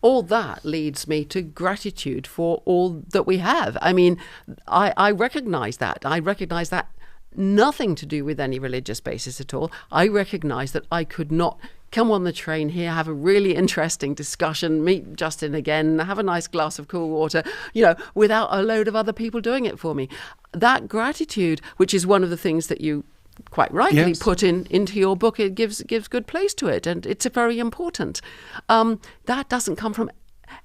All that leads me to gratitude for all that we have. I mean, I recognize that. I recognize that nothing to do with any religious basis at all. I recognize that I could not come on the train here, have a really interesting discussion, meet Justin again, have a nice glass of cool water, without a load of other people doing it for me. That gratitude, which is one of the things that you quite rightly put into your book, it gives good place to it, and it's very important. That doesn't come from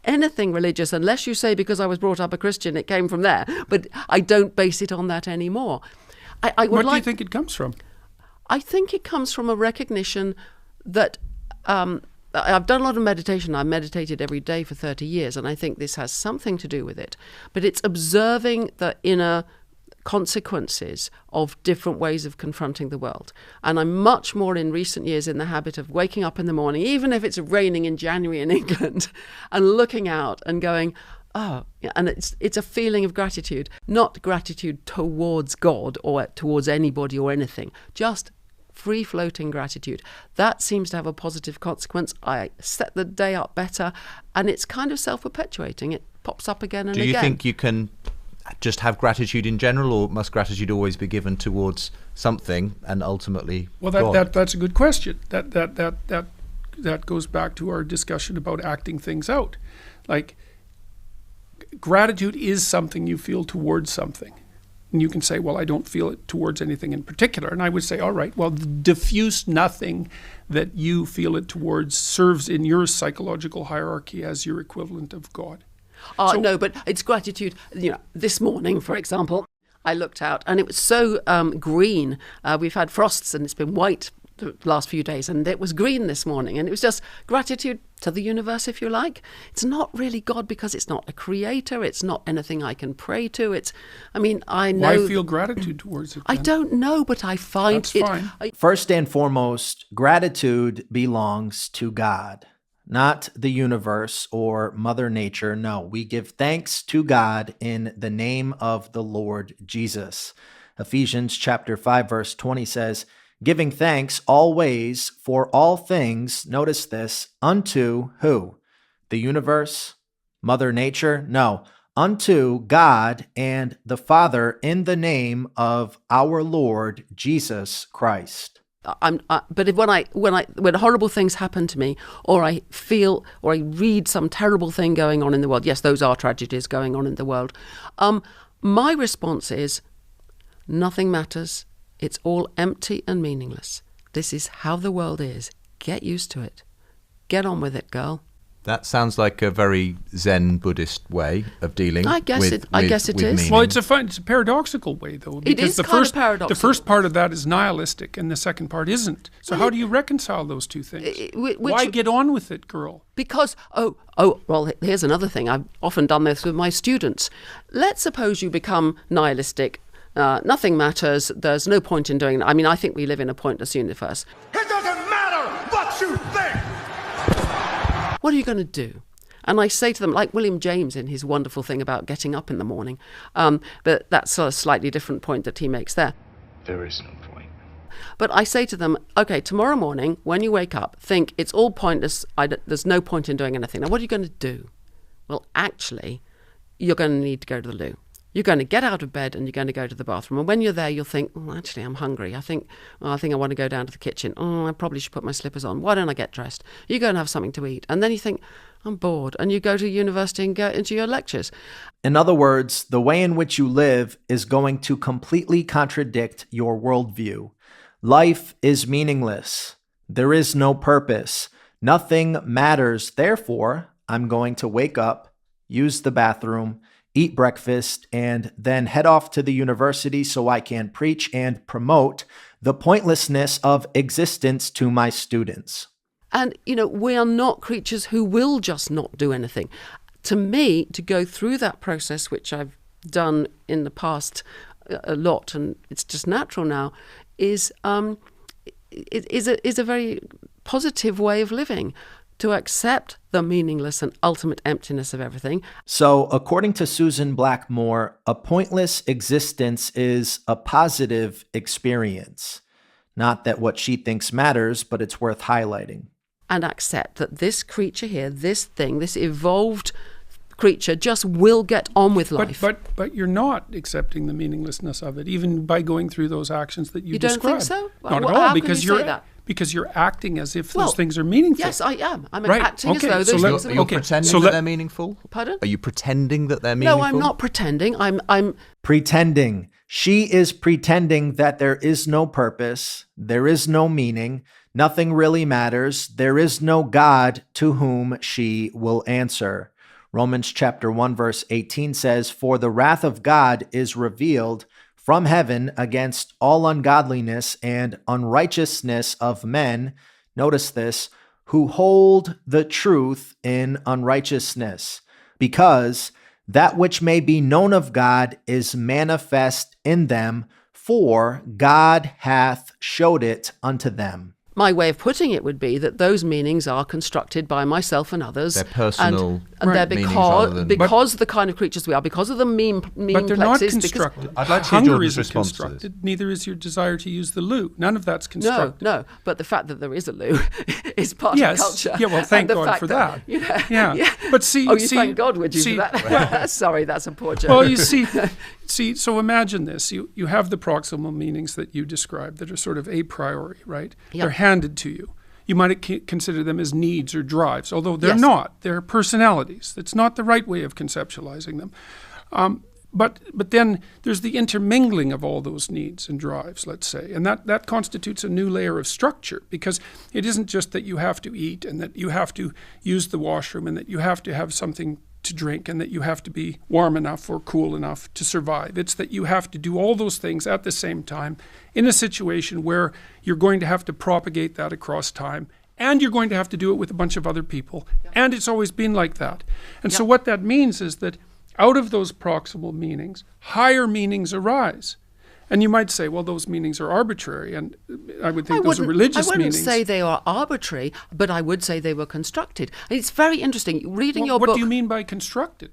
anything religious, unless you say because I was brought up a Christian it came from there, but I don't base it on that anymore. What do you think it comes from? I think it comes from a recognition that I've done a lot of meditation. I've meditated every day for 30 years, and I think this has something to do with it, but it's observing the inner consequences of different ways of confronting the world. And I'm much more in recent years in the habit of waking up in the morning, even if it's raining in January in England, and looking out and going, oh, and it's a feeling of gratitude, not gratitude towards God or towards anybody or anything, just free-floating gratitude. That seems to have a positive consequence. I set the day up better, and it's kind of self-perpetuating. It pops up again and again. Do you think you can just have gratitude in general, or must gratitude always be given towards something and ultimately God? That's a good question. That goes back to our discussion about acting things out. Like, gratitude is something you feel towards something. And you can say, well, I don't feel it towards anything in particular. And I would say, all right, well, the diffuse nothing that you feel it towards serves in your psychological hierarchy as your equivalent of God. No, but it's gratitude. This morning, for example, I looked out and it was so green. We've had frosts and it's been white the last few days, and it was green this morning. And it was just gratitude to the universe, if you like. It's not really God because it's not a creator. It's not anything I can pray to. I know. Why feel gratitude towards it then? I don't know, but I find That's fine. First and foremost, gratitude belongs to God, not the universe or Mother Nature. No, we give thanks to God in the name of the Lord Jesus. Ephesians chapter 5, verse 20 says, giving thanks always for all things, notice this, unto who? The universe? Mother Nature? No, unto God and the Father in the name of our Lord Jesus Christ. But when horrible things happen to me, or I feel, or I read some terrible thing going on in the world, yes, those are tragedies going on in the world, my response is, nothing matters. It's all empty and meaningless. This is how the world is. Get used to it. Get on with it, girl. That sounds like a very Zen Buddhist way of dealing. I guess it is. Meaning. Well, it's a paradoxical way, though. It is kind of paradoxical. The first part of that is nihilistic, and the second part isn't. So how do you reconcile those two things? Why get on with it, girl? Because, well, here's another thing. I've often done this with my students. Let's suppose you become nihilistic. Nothing matters. There's no point in doing that. I think we live in a pointless universe. It doesn't matter what you think. What are you going to do? And I say to them, like William James in his wonderful thing about getting up in the morning, but that's a slightly different point that he makes there. There is no point. But I say to them, okay, tomorrow morning, when you wake up, think it's all pointless. There's no point in doing anything. Now, what are you going to do? Well, actually, you're going to need to go to the loo. You're going to get out of bed and you're going to go to the bathroom. And when you're there, you'll think, actually, I'm hungry. I think I want to go down to the kitchen. I probably should put my slippers on. Why don't I get dressed? You go and have something to eat. And then you think, I'm bored. And you go to university and go into your lectures. In other words, the way in which you live is going to completely contradict your worldview. Life is meaningless. There is no purpose. Nothing matters. Therefore, I'm going to wake up, use the bathroom, eat breakfast, and then head off to the university so I can preach and promote the pointlessness of existence to my students. And, we are not creatures who will just not do anything. To me, to go through that process, which I've done in the past a lot, and it's just natural now, is a very positive way of living. To accept the meaningless and ultimate emptiness of everything. So, according to Susan Blackmore, a pointless existence is a positive experience. Not that what she thinks matters, but it's worth highlighting. and accept that this creature here, this thing, this evolved creature just will get on with life. But you're not accepting the meaninglessness of it, even by going through those actions that you described. You don't think so? Not Well, at all, how because can you say that? because you're acting as if Well, those things are meaningful. Yes, I am. I'm Right, acting okay, as so though those let- things are Are you Okay, pretending so that let- they're meaningful? Pardon? Are you pretending that they're meaningful? No, I'm not pretending. I'm Pretending. She is pretending that there is no purpose, there is no meaning, nothing really matters, there is no God to whom she will answer. Romans chapter 1 verse 18 says, "For the wrath of God is revealed from heaven against all ungodliness and unrighteousness of men," notice this, "who hold the truth in unrighteousness, because that which may be known of God is manifest in them, for God hath showed it unto them." my way of putting it would be that those meanings are constructed by myself and others. They're personal and they're meanings rather than- because of the kind of creatures we are, because of the mean But they're not plexes, constructed. I'd like to hear Hunger Jordan's isn't response to this. constructed. Neither is your desire to use the loo. None of that's because constructed. no. But the fact that there is a loo is part Yes. of culture. Yeah, well, thank And the God fact for that. you know, Yeah. But see- oh, you see- thank God, would you, see- for that? Sorry, that's a poor joke. Well, you see, so imagine this. You have the proximal meanings that you described that are sort of a priori, right? Yeah. They're handed to you. You might consider them as needs or drives, although they're Yes. not. They're personalities. That's not the right way of conceptualizing them. But then there's the intermingling of all those needs and drives, let's say, and that constitutes a new layer of structure, because it isn't just that you have to eat and that you have to use the washroom and that you have to have something to drink and that you have to be warm enough or cool enough to survive. It's that you have to do all those things at the same time in a situation where you're going to have to propagate that across time, and you're going to have to do it with a bunch of other people. And it's always been like that. And so what that means is that out of those proximal meanings, higher meanings arise. And you might say, well, those meanings are arbitrary, and I would think those are religious I wouldn't meanings. say they are arbitrary, but I would say they were constructed. And it's very interesting. Reading your What book... do you mean by constructed?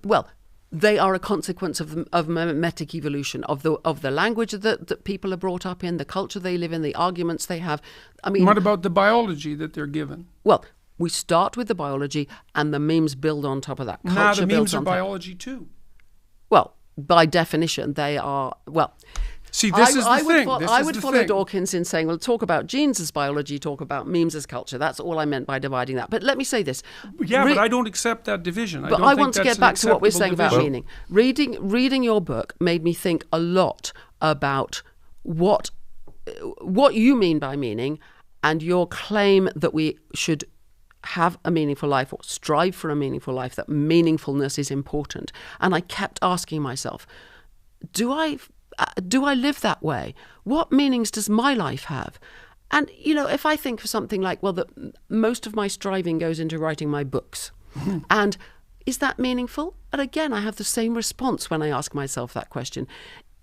Well, they are a consequence of mimetic evolution, of the language that people are brought up in, the culture they live in, the arguments they have. I mean, What about the biology that they're given? well, we start with the biology, and the memes build on top of that. Nah, Culture the builds memes are on top. biology too. Well, by definition, they are. Well, See, this is the thing. I would follow Dawkins in saying, well, talk about genes as biology, talk about memes as culture. That's all I meant by dividing that. But let me say this. Yeah, but I don't accept that division. But I want to get back to what we're saying about division. meaning. Reading your book made me think a lot about what you mean by meaning, and your claim that we should have a meaningful life or strive for a meaningful life, that meaningfulness is important. And I kept asking myself, do I live that way? What meanings does my life have? And, if I think of something like, well, most of my striving goes into writing my books. Mm-hmm. And is that meaningful? And again, I have the same response when I ask myself that question.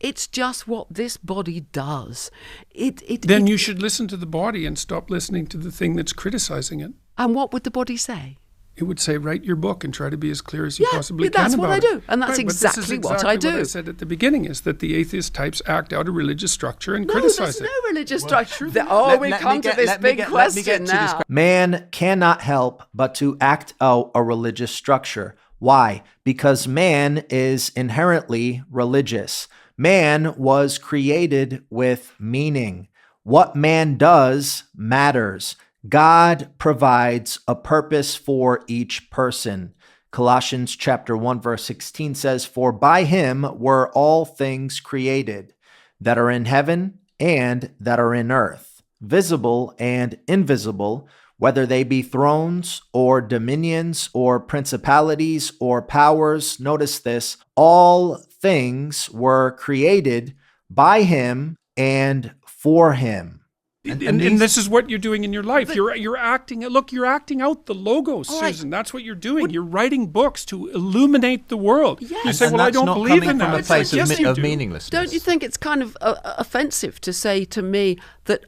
It's just what this body does. Then you should listen to the body and stop listening to the thing that's criticizing it. And what would the body say? It would say, write your book and try to be as clear as you possibly can that's about what I it. do. And that's Right, but this is exactly what I do. What I said at the beginning is that the atheist types act out a religious structure and No, criticize there's it. no religious structure. Let me come to get- this let me big get- let me get question to this now. Man cannot help but to act out a religious structure. Why? Because man is inherently religious. Man was created with meaning. What man does matters. God provides a purpose for each person. Colossians chapter 1 verse 16 says, "For by him were all things created, that are in heaven and that are in earth, visible and invisible, whether they be thrones or dominions or principalities or powers." Notice this, all things were created by him and for him. And this is what you're doing in your life. You're acting out the logos, right. Susan. That's what you're doing. You're writing books to illuminate the world. Yes. You say, And well, I that's don't not believe coming in from that. a place Yes, of, you of do. meaninglessness. Don't you think it's kind of offensive to say to me that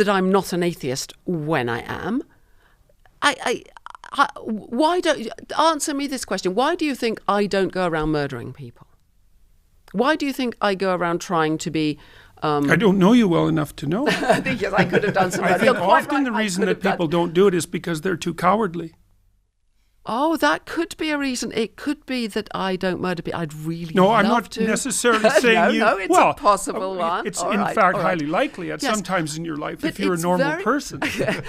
I'm not an atheist when I am? Why don't answer me this question? Why do you think I don't go around murdering people? Why do you think I go around trying to be I don't know you well enough to know. Yes, I could have done some. I think You're quite often right, the I reason could that have done- people don't do it is because they're too cowardly. Oh, that could be a reason. It could be that I don't murder people. I'd really No, love I'm not to. necessarily saying No, it's a possible one. It's All in right, fact all right. highly likely at Yes. some times in your life But if you're a it's normal very- person.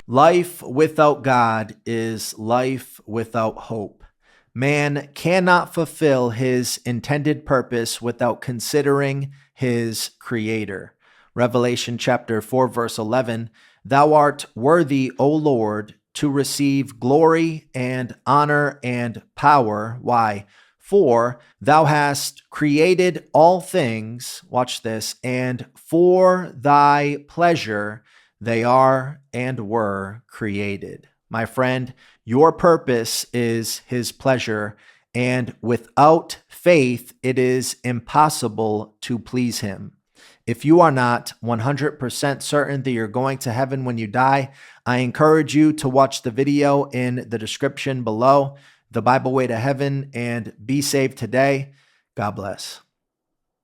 Life without God is life without hope. Man cannot fulfill his intended purpose without considering his creator. Revelation chapter 4, verse 11, Thou art worthy, O Lord, to receive glory and honor and power. Why? For thou hast created all things, watch this, and for thy pleasure they are and were created. My friend, your purpose is his pleasure, and without faith it is impossible to please him. If you are not 100% certain that you're going to heaven when you die, I encourage you to watch the video in the description below, The Bible Way to Heaven, and be saved today. God bless.